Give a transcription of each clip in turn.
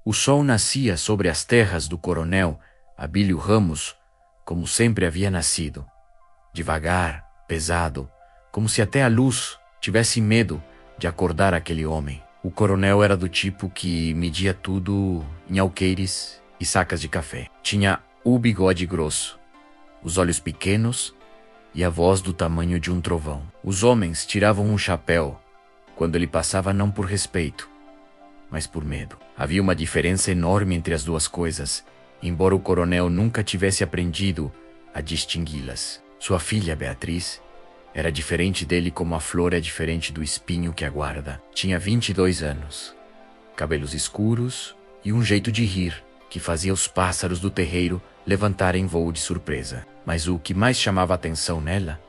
O sol nascia sobre as terras do coronel Abílio Ramos, como sempre havia nascido. Devagar, pesado, como se até a luz tivesse medo de acordar aquele homem. O coronel era do tipo que media tudo em alqueires e sacas de café. Tinha o bigode grosso, os olhos pequenos e a voz do tamanho de um trovão. Os homens tiravam o chapéu quando ele passava, não por respeito, mas por medo. Havia uma diferença enorme entre as duas coisas, embora o coronel nunca tivesse aprendido a distingui-las. Sua filha, Beatriz, era diferente dele como a flor é diferente do espinho que a guarda. Tinha 22 anos, cabelos escuros e um jeito de rir que fazia os pássaros do terreiro levantarem voo de surpresa. Mas o que mais chamava a atenção nela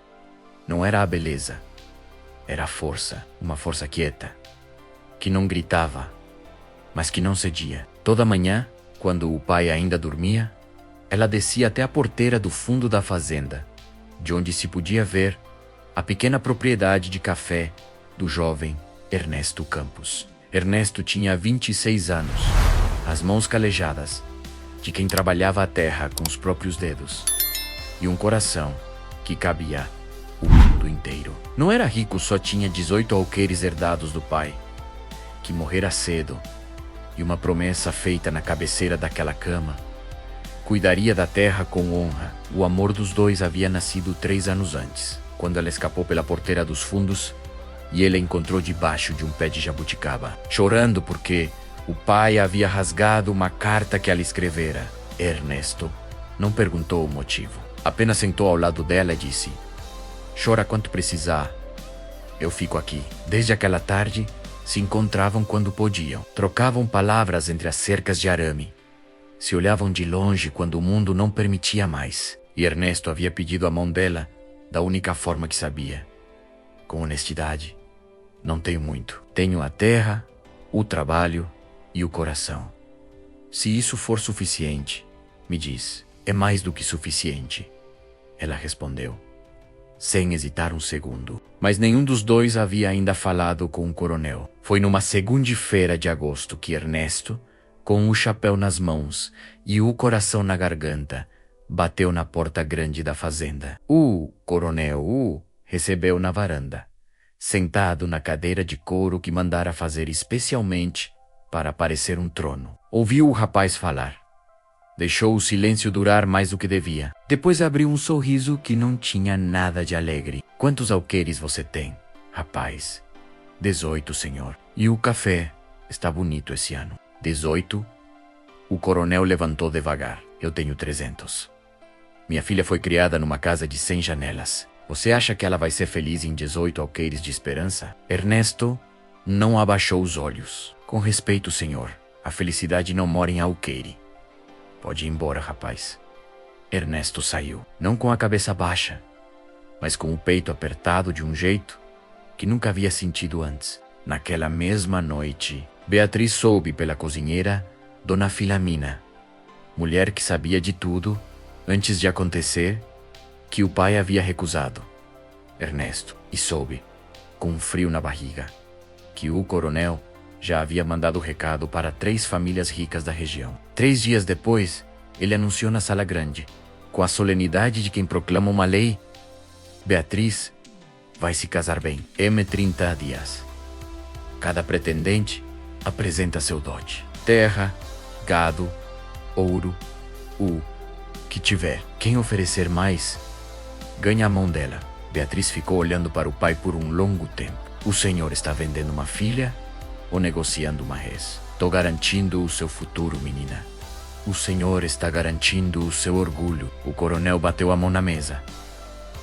não era a beleza, era a força, uma força quieta, que não gritava, mas que não cedia. Toda manhã, quando o pai ainda dormia, ela descia até a porteira do fundo da fazenda, de onde se podia ver a pequena propriedade de café do jovem Ernesto Campos. Ernesto tinha 26 anos, as mãos calejadas, de quem trabalhava a terra com os próprios dedos, e um coração que cabia o mundo inteiro. Não era rico, só tinha 18 alqueires herdados do pai, que morrera cedo, e uma promessa feita na cabeceira daquela cama. Cuidaria da terra com honra. O amor dos dois havia nascido 3 anos antes, quando ela escapou pela porteira dos fundos e ele a encontrou debaixo de um pé de jabuticaba, chorando porque o pai havia rasgado uma carta que ela escrevera. Ernesto não perguntou o motivo. Apenas sentou ao lado dela e disse: "Chora quanto precisar. Eu fico aqui." Desde aquela tarde, se encontravam quando podiam. Trocavam palavras entre as cercas de arame. Se olhavam de longe quando o mundo não permitia mais. E Ernesto havia pedido a mão dela da única forma que sabia. Com honestidade: "Não tenho muito. Tenho a terra, o trabalho e o coração. Se isso for suficiente, me diz." "É mais do que suficiente," ela respondeu, sem hesitar um segundo. Mas nenhum dos dois havia ainda falado com o coronel. Foi numa segunda-feira de agosto que Ernesto, com o chapéu nas mãos e o coração na garganta, bateu na porta grande da fazenda. O coronel recebeu na varanda, sentado na cadeira de couro que mandara fazer especialmente para parecer um trono. Ouviu o rapaz falar. Deixou o silêncio durar mais do que devia. Depois abriu um sorriso que não tinha nada de alegre. "Quantos alqueires você tem, rapaz?" "18, senhor. E o café está bonito esse ano." "18? O coronel levantou devagar. "Eu tenho 300. Minha filha foi criada numa casa de 100 janelas. Você acha que ela vai ser feliz em 18 alqueires de esperança?" Ernesto não abaixou os olhos. "Com respeito, senhor, a felicidade não mora em alqueire. Pode ir embora, rapaz." Ernesto saiu, não com a cabeça baixa, mas com o peito apertado de um jeito que nunca havia sentido antes. Naquela mesma noite, Beatriz soube pela cozinheira, Dona Filamina, mulher que sabia de tudo antes de acontecer, que o pai havia recusado Ernesto, e soube, com um frio na barriga, que o coronel já havia mandado recado para 3 famílias ricas da região. 3 dias depois, ele anunciou na sala grande, com a solenidade de quem proclama uma lei: "Beatriz vai se casar bem. M30 dias. Cada pretendente apresenta seu dote: terra, gado, ouro, o que tiver. Quem oferecer mais, ganha a mão dela." Beatriz ficou olhando para o pai por um longo tempo. "O senhor está vendendo uma filha ou negociando uma res?" "Tô garantindo o seu futuro, menina. O senhor está garantindo o seu orgulho." O coronel bateu a mão na mesa.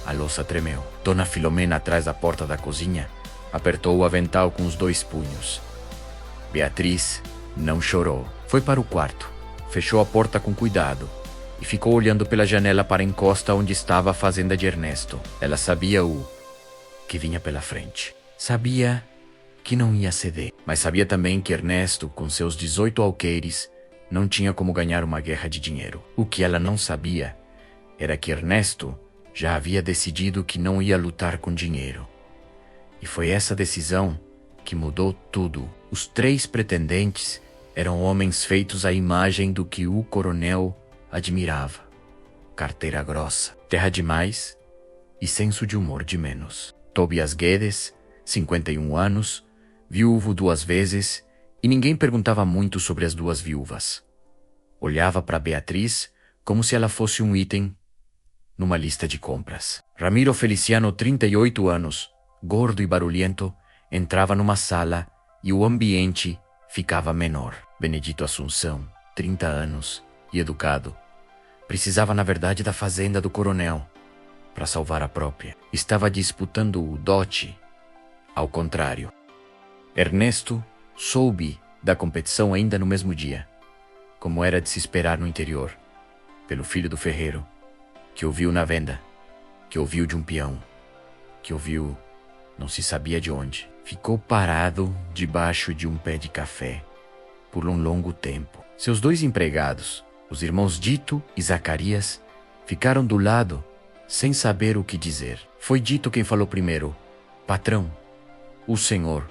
A louça tremeu. Dona Filomena, atrás da porta da cozinha, apertou o avental com os 2 punhos. Beatriz não chorou. Foi para o quarto, fechou a porta com cuidado e ficou olhando pela janela para a encosta onde estava a fazenda de Ernesto. Ela sabia o que vinha pela frente. Sabia que não ia ceder, mas sabia também que Ernesto, com seus 18 alqueires, não tinha como ganhar uma guerra de dinheiro. O que ela não sabia era que Ernesto já havia decidido que não ia lutar com dinheiro. E foi essa decisão que mudou tudo. Os 3 pretendentes Eram homens feitos à imagem do que o coronel admirava. Carteira grossa, terra demais e senso de humor de menos. Tobias Guedes, 51 anos, viúvo 2 vezes, e ninguém perguntava muito sobre as 2 viúvas. Olhava para Beatriz como se ela fosse um item numa lista de compras. Ramiro Feliciano, 38 anos, gordo e barulhento, entrava numa sala e o ambiente ficava menor. Benedito Assunção, 30 anos e educado, precisava na verdade da fazenda do coronel para salvar a própria. Estava disputando o dote. Ao contrário, Ernesto soube da competição ainda no mesmo dia, como era de se esperar no interior, pelo filho do ferreiro, que ouviu na venda, que ouviu de um peão, que ouviu não se sabia de onde. Ficou parado debaixo de um pé de café por um longo tempo. Seus 2 empregados, os irmãos Dito e Zacarias, ficaram do lado sem saber o que dizer. Foi Dito quem falou primeiro: "Patrão, o senhor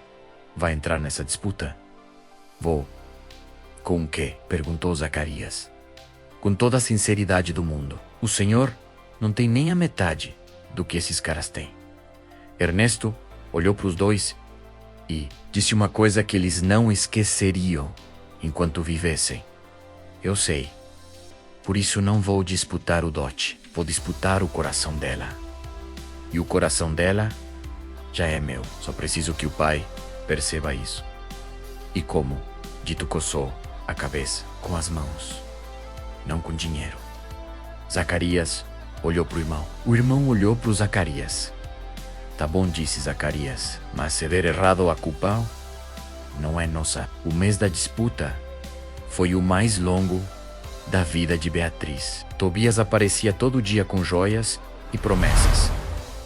vai entrar nessa disputa?" "Vou." "Com o quê?" perguntou Zacarias. "Com toda a sinceridade do mundo. O senhor não tem nem a metade do que esses caras têm." Ernesto olhou para os 2 e disse uma coisa que eles não esqueceriam enquanto vivessem: "Eu sei. Por isso não vou disputar o dote. Vou disputar o coração dela. E o coração dela já é meu. Só preciso que o pai perceba isso." E como? Dito coçou a cabeça com as mãos, não com dinheiro. Zacarias olhou para o irmão. O irmão olhou para o Zacarias. "Tá bom", disse Zacarias, "mas se der errado a culpa não é nossa." O mês da disputa foi o mais longo da vida de Beatriz. Tobias aparecia todo dia com joias e promessas,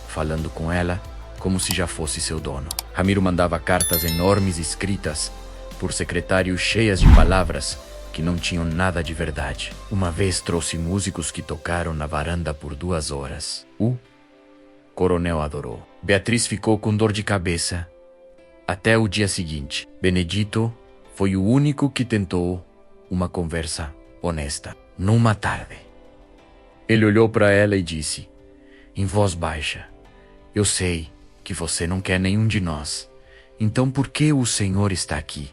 falando com ela como se já fosse seu dono. Ramiro mandava cartas enormes escritas por secretário cheias de palavras que não tinham nada de verdade. Uma vez trouxe músicos que tocaram na varanda por 2 horas. O coronel adorou. Beatriz ficou com dor de cabeça até o dia seguinte. Benedito foi o único que tentou uma conversa honesta. Numa tarde, ele olhou para ela e disse, em voz baixa: "Eu sei que você não quer nenhum de nós. Então por que o Senhor está aqui?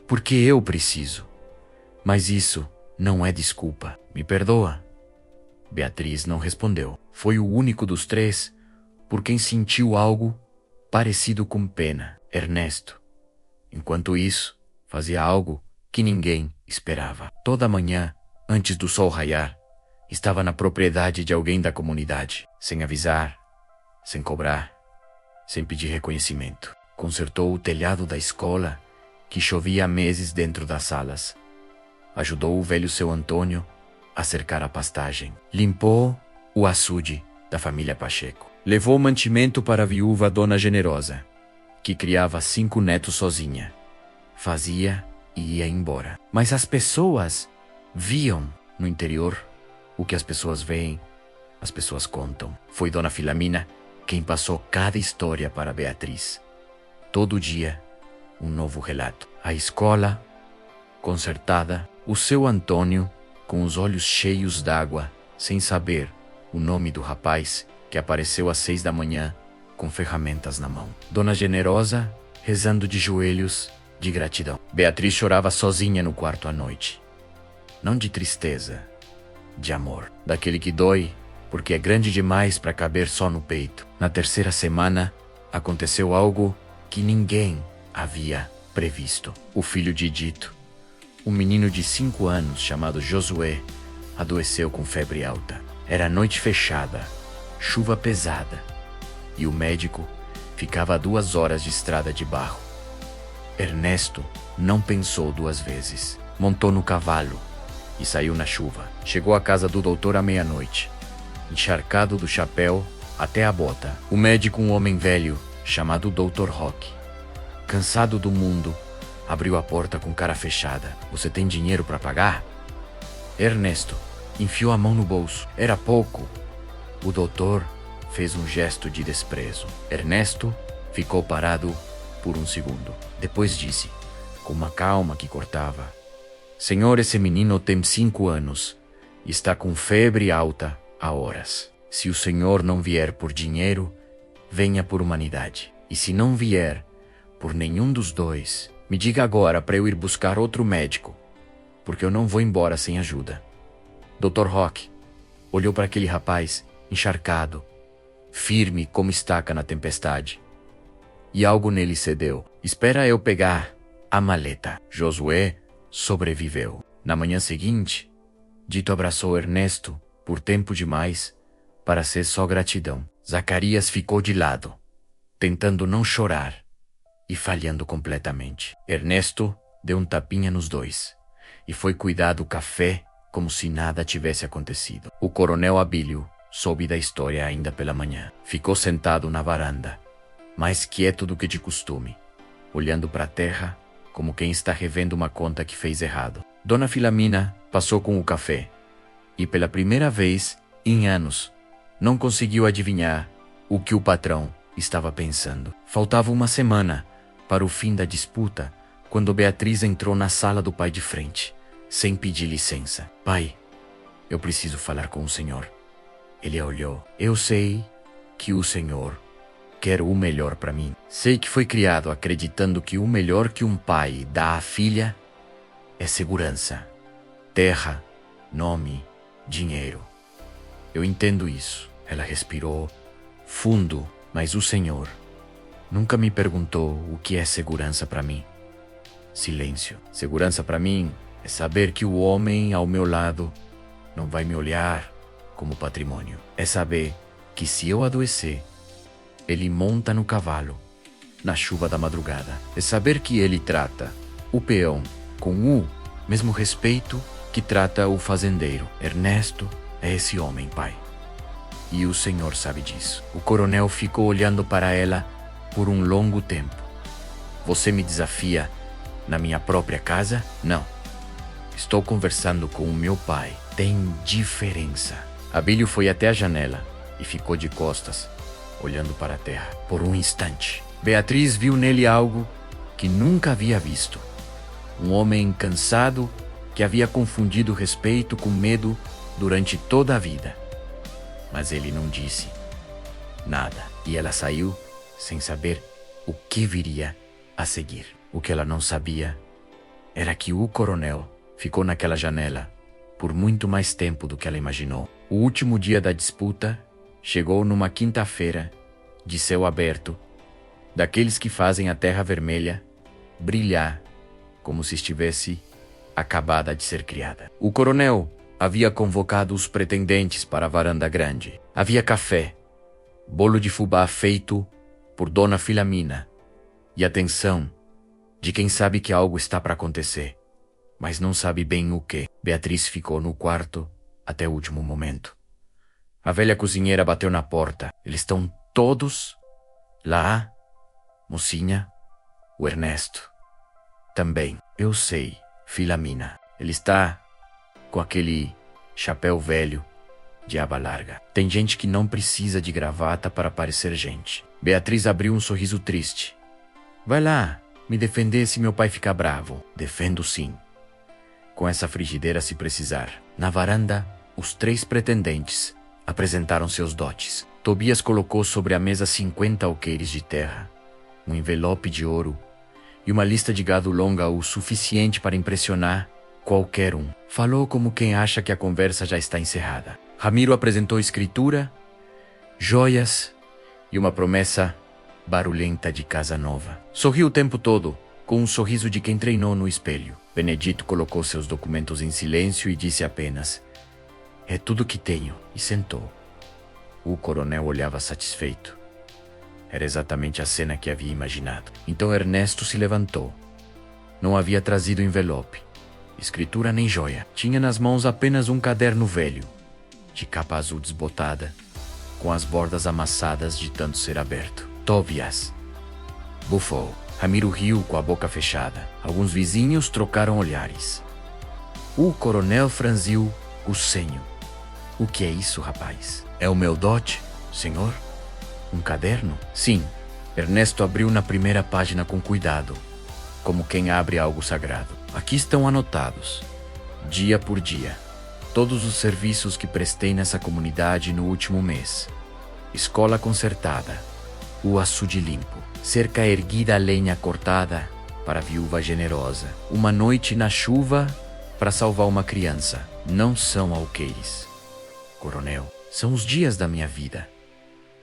Porque eu preciso. Mas isso não é desculpa. Me perdoa." Beatriz não respondeu. Foi o único dos 3 por quem sentiu algo parecido com pena. Ernesto, enquanto isso, fazia algo que ninguém esperava. Toda manhã, antes do sol raiar, estava na propriedade de alguém da comunidade, sem avisar, sem cobrar, sem pedir reconhecimento. Consertou o telhado da escola, que chovia há meses dentro das salas. Ajudou o velho seu Antônio a cercar a pastagem. Limpou o açude da família Pacheco. Levou mantimento para a viúva Dona Generosa, que criava 5 netos sozinha. Fazia e ia embora. Mas as pessoas viam no interior o que as pessoas veem, as pessoas contam. Foi Dona Filamina quem passou cada história para Beatriz. Todo dia, um novo relato. A escola consertada, o seu Antônio com os olhos cheios d'água, sem saber o nome do rapaz que apareceu às 6 da manhã com ferramentas na mão. Dona Generosa rezando de joelhos de gratidão. Beatriz chorava sozinha no quarto à noite. Não de tristeza, de amor. Daquele que dói porque é grande demais para caber só no peito. Na 3ª semana, aconteceu algo que ninguém havia previsto. O filho de Dito, um menino de 5 anos chamado Josué, adoeceu com febre alta. Era noite fechada, chuva pesada, e o médico ficava a 2 horas de estrada de barro. Ernesto não pensou 2 vezes. Montou no cavalo e saiu na chuva. Chegou à casa do doutor à meia-noite, encharcado do chapéu até a bota. O médico, um homem velho chamado Dr. Roque, cansado do mundo, abriu a porta com cara fechada. "Você tem dinheiro para pagar?" Ernesto enfiou a mão no bolso. Era pouco. O doutor fez um gesto de desprezo. Ernesto ficou parado por um segundo. Depois disse, com uma calma que cortava: Senhor, esse menino tem 5 anos e está com febre alta há horas. Se o Senhor não vier por dinheiro, venha por humanidade. E se não vier por nenhum dos dois, me diga agora para eu ir buscar outro médico, porque eu não vou embora sem ajuda. Dr. Rock olhou para aquele rapaz encharcado, firme como estaca na tempestade. E algo nele cedeu. Espera eu pegar a maleta. Josué sobreviveu. Na manhã seguinte, Dito abraçou Ernesto por tempo demais para ser só gratidão. Zacarias ficou de lado, tentando não chorar e falhando completamente. Ernesto deu um tapinha nos dois e foi cuidar do café como se nada tivesse acontecido. O coronel Abílio soube da história ainda pela manhã. Ficou sentado na varanda, mais quieto do que de costume, olhando para a terra como quem está revendo uma conta que fez errado. Dona Filamina passou com o café e, pela primeira vez em anos, não conseguiu adivinhar o que o patrão estava pensando. Faltava uma semana para o fim da disputa quando Beatriz entrou na sala do pai de frente, sem pedir licença. Pai, eu preciso falar com o senhor. Ele olhou. Eu sei que o senhor quer o melhor para mim. Sei que foi criado acreditando que o melhor que um pai dá à filha é segurança, terra, nome, dinheiro. Eu entendo isso. Ela respirou fundo, mas o senhor nunca me perguntou o que é segurança para mim. Silêncio. Segurança para mim é saber que o homem ao meu lado não vai me olhar como patrimônio. É saber que se eu adoecer, ele monta no cavalo, na chuva da madrugada. É saber que ele trata o peão com o mesmo respeito que trata o fazendeiro. Ernesto é esse homem, pai. E o senhor sabe disso. O coronel ficou olhando para ela por um longo tempo. Você me desafia na minha própria casa? Não. Estou conversando com o meu pai. Tem diferença. Abílio foi até a janela e ficou de costas, olhando para a terra. Por um instante, Beatriz viu nele algo que nunca havia visto. Um homem cansado que havia confundido respeito com medo durante toda a vida. Mas ele não disse nada e ela saiu sem saber o que viria a seguir. O que ela não sabia era que o coronel ficou naquela janela por muito mais tempo do que ela imaginou. O último dia da disputa chegou numa quinta-feira de céu aberto, daqueles que fazem a terra vermelha brilhar como se estivesse acabada de ser criada. O coronel havia convocado os pretendentes para a varanda grande. Havia café, bolo de fubá feito por Dona Filamina e atenção de quem sabe que algo está para acontecer, mas não sabe bem o que. Beatriz ficou no quarto até o último momento. A velha cozinheira bateu na porta. Eles estão todos lá, mocinha, o Ernesto também. Eu sei, Filamina. Ele está com aquele chapéu velho de aba larga. Tem gente que não precisa de gravata para parecer gente. Beatriz abriu um sorriso triste. Vai lá, me defender se meu pai ficar bravo. Defendo sim. Com essa frigideira se precisar. Na varanda, os 3 pretendentes apresentaram seus dotes. Tobias colocou sobre a mesa 50 alqueires de terra, um envelope de ouro e uma lista de gado longa o suficiente para impressionar qualquer um. Falou como quem acha que a conversa já está encerrada. Ramiro apresentou escritura, joias e uma promessa barulhenta de casa nova. Sorriu o tempo todo, com um sorriso de quem treinou no espelho. Benedito colocou seus documentos em silêncio e disse apenas: "É tudo que tenho", e sentou. O coronel olhava satisfeito. Era exatamente a cena que havia imaginado. Então Ernesto se levantou. Não havia trazido envelope, escritura nem joia. Tinha nas mãos apenas um caderno velho, de capa azul desbotada, com as bordas amassadas de tanto ser aberto. Tobias bufou. Ramiro riu com a boca fechada. Alguns vizinhos trocaram olhares. O coronel franziu o senho. O que é isso, rapaz? É o meu dote, senhor? Um caderno? Sim. Ernesto abriu na primeira página com cuidado. como quem abre algo sagrado. Aqui estão anotados, dia por dia, todos os serviços que prestei nessa comunidade no último mês. Escola consertada, o açude limpo, cerca erguida, lenha cortada para a viúva generosa, uma noite na chuva para salvar uma criança. Não são alqueires, coronel, são os dias da minha vida.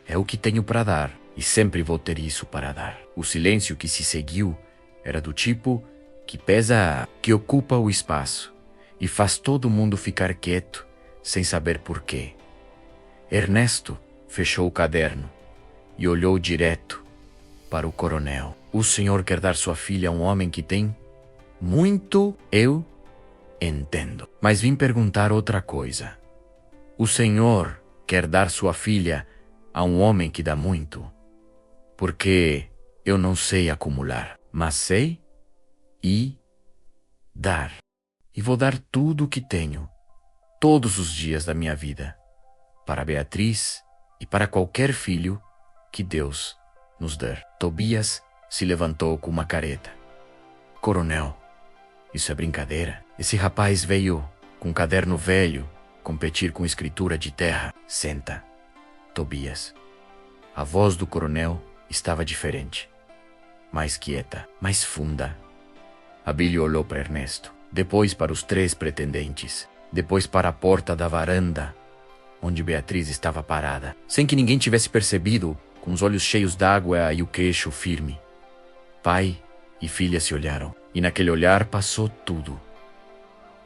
É o que tenho para dar e sempre vou ter isso para dar. O silêncio que se seguiu era do tipo que pesa, que ocupa o espaço e faz todo mundo ficar quieto sem saber por quê. Ernesto fechou o caderno e olhou direto para o coronel. O senhor quer dar sua filha a um homem que tem muito? Eu entendo. Mas vim perguntar outra coisa. O senhor quer dar sua filha a um homem que dá muito? Porque eu não sei acumular, mas sei dar. E vou dar tudo o que tenho, todos os dias da minha vida, para Beatriz e para qualquer filho que Deus nos der. Tobias se levantou com uma careta. Coronel, isso é brincadeira? Esse rapaz veio com um caderno velho competir com escritura de terra. Senta, Tobias. A voz do coronel estava diferente, mais quieta, mais funda. Abílio olhou para Ernesto, depois para os 3 pretendentes, depois para a porta da varanda, onde Beatriz estava parada, sem que ninguém tivesse percebido, com os olhos cheios d'água e o queixo firme. Pai e filha se olharam, e naquele olhar passou tudo.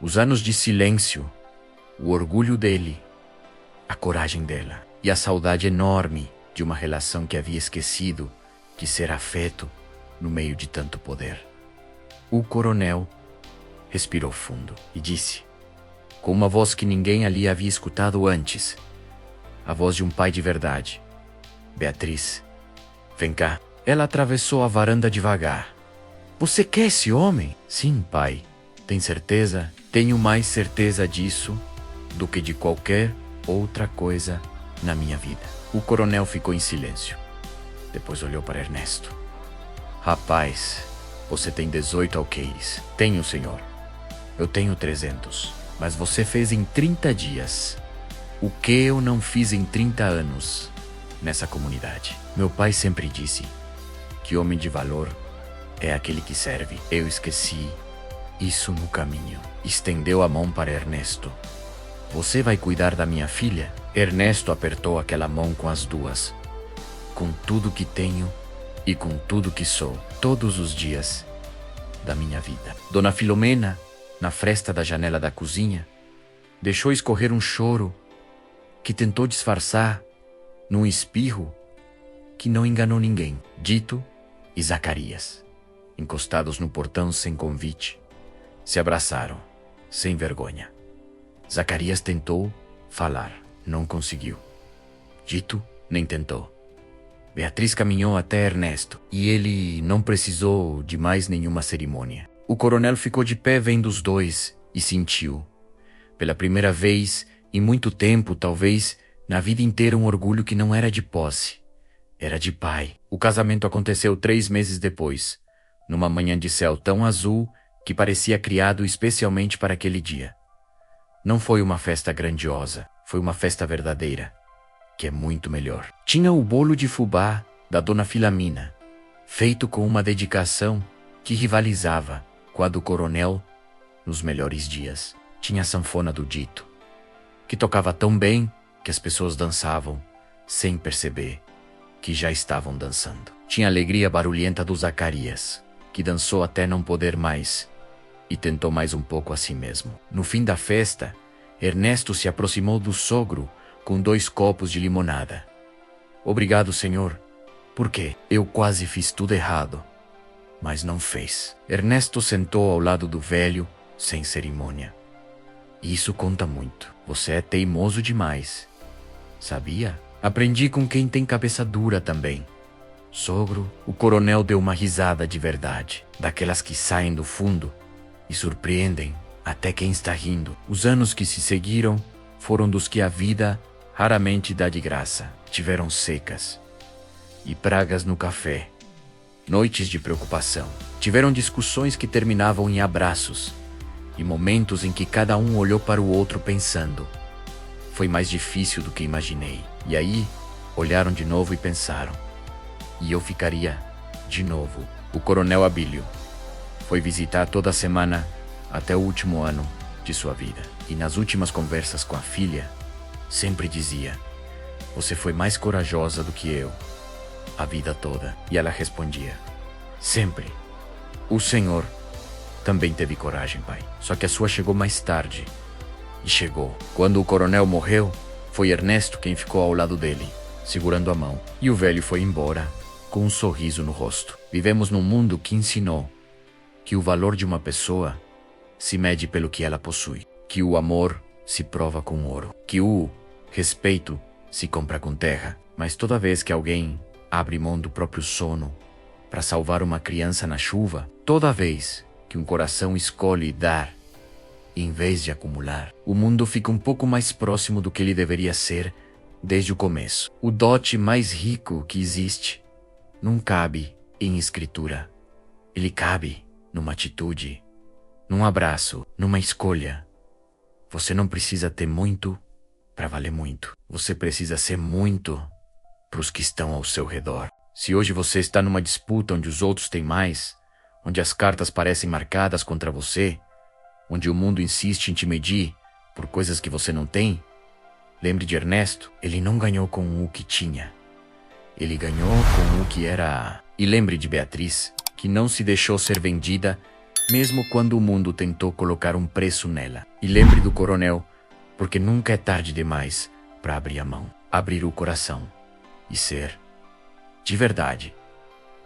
Os anos de silêncio, o orgulho dele, a coragem dela e a saudade enorme de uma relação que havia esquecido que ser afeto no meio de tanto poder. O coronel respirou fundo e disse, com uma voz que ninguém ali havia escutado antes, a voz de um pai de verdade: Beatriz, vem cá. Ela atravessou a varanda devagar. Você quer esse homem? Sim, pai. Tem certeza? Tenho mais certeza disso do que de qualquer outra coisa na minha vida. O coronel ficou em silêncio. Depois olhou para Ernesto. Rapaz, você tem 18 alqueires. Tenho, senhor. Eu tenho 300. Mas você fez em 30 dias o que eu não fiz em 30 anos nessa comunidade. Meu pai sempre disse que homem de valor é aquele que serve. Eu esqueci isso no caminho. Estendeu a mão para Ernesto. Você vai cuidar da minha filha? Ernesto apertou aquela mão com as duas. Com tudo que tenho e com tudo que sou, todos os dias da minha vida. Dona Filomena, na fresta da janela da cozinha, deixou escorrer um choro que tentou disfarçar num espirro que não enganou ninguém. Dito e Zacarias, encostados no portão sem convite, se abraçaram, sem vergonha. Zacarias tentou falar, não conseguiu. Dito nem tentou. Beatriz caminhou até Ernesto e ele não precisou de mais nenhuma cerimônia. O coronel ficou de pé vendo os dois e sentiu, pela primeira vez em muito tempo, talvez na vida inteira, um orgulho que não era de posse, era de pai. O casamento aconteceu 3 meses depois, numa manhã de céu tão azul que parecia criado especialmente para aquele dia. Não foi uma festa grandiosa, foi uma festa verdadeira, que é muito melhor. Tinha o bolo de fubá da Dona Filamina, feito com uma dedicação que rivalizava com a do coronel nos melhores dias. Tinha a sanfona do Dito, que tocava tão bem que as pessoas dançavam sem perceber que já estavam dançando. Tinha a alegria barulhenta do Zacarias, que dançou até não poder mais e tentou mais um pouco a si mesmo. No fim da festa, Ernesto se aproximou do sogro com 2 copos de limonada. Obrigado, senhor. Por quê? Eu quase fiz tudo errado, mas não fez. Ernesto sentou ao lado do velho, sem cerimônia. Isso conta muito. Você é teimoso demais. Sabia? Aprendi com quem tem cabeça dura também. Sogro, o coronel deu uma risada de verdade, daquelas que saem do fundo e surpreendem até quem está rindo. Os anos que se seguiram foram dos que a vida raramente dá de graça. Tiveram secas e pragas no café, noites de preocupação. Tiveram discussões que terminavam em abraços e momentos em que cada um olhou para o outro pensando: foi mais difícil do que imaginei. E aí, olharam de novo e pensaram: e eu ficaria de novo. O coronel Abílio foi visitar toda semana até o último ano de sua vida. E nas últimas conversas com a filha, sempre dizia: você foi mais corajosa do que eu, a vida toda. E ela respondia: sempre. O senhor também teve coragem, pai. Só que a sua chegou mais tarde. E chegou. Quando o coronel morreu, foi Ernesto quem ficou ao lado dele, segurando a mão. E o velho foi embora, com um sorriso no rosto. Vivemos num mundo que ensinou que o valor de uma pessoa se mede pelo que ela possui, que o amor se prova com ouro, que o respeito se compra com terra. Mas toda vez que alguém abre mão do próprio sono para salvar uma criança na chuva, toda vez que um coração escolhe dar em vez de acumular, o mundo fica um pouco mais próximo do que ele deveria ser desde o começo. O dote mais rico que existe não cabe em escritura. Ele cabe numa atitude, num abraço, numa escolha. Você não precisa ter muito para valer muito. Você precisa ser muito para os que estão ao seu redor. Se hoje você está numa disputa onde os outros têm mais, onde as cartas parecem marcadas contra você, onde o mundo insiste em te medir por coisas que você não tem, lembre de Ernesto. Ele não ganhou com o que tinha. Ele ganhou com o que era. E lembre de Beatriz, que não se deixou ser vendida, mesmo quando o mundo tentou colocar um preço nela. E lembre do coronel, porque nunca é tarde demais para abrir a mão, abrir o coração e ser, de verdade,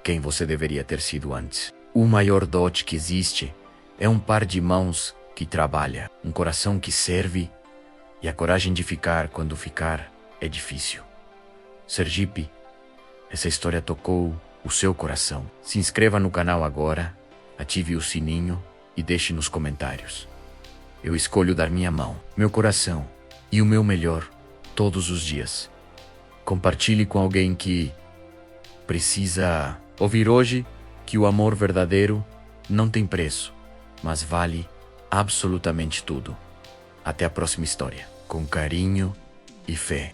quem você deveria ter sido antes. O maior dote que existe é um par de mãos que trabalha, um coração que serve e a coragem de ficar quando ficar é difícil. Sergipe, essa história tocou o seu coração. Se inscreva no canal agora, ative o sininho e deixe nos comentários. Eu escolho dar minha mão, meu coração e o meu melhor todos os dias. Compartilhe com alguém que precisa ouvir hoje que o amor verdadeiro não tem preço, mas vale absolutamente tudo. Até a próxima história, com carinho e fé.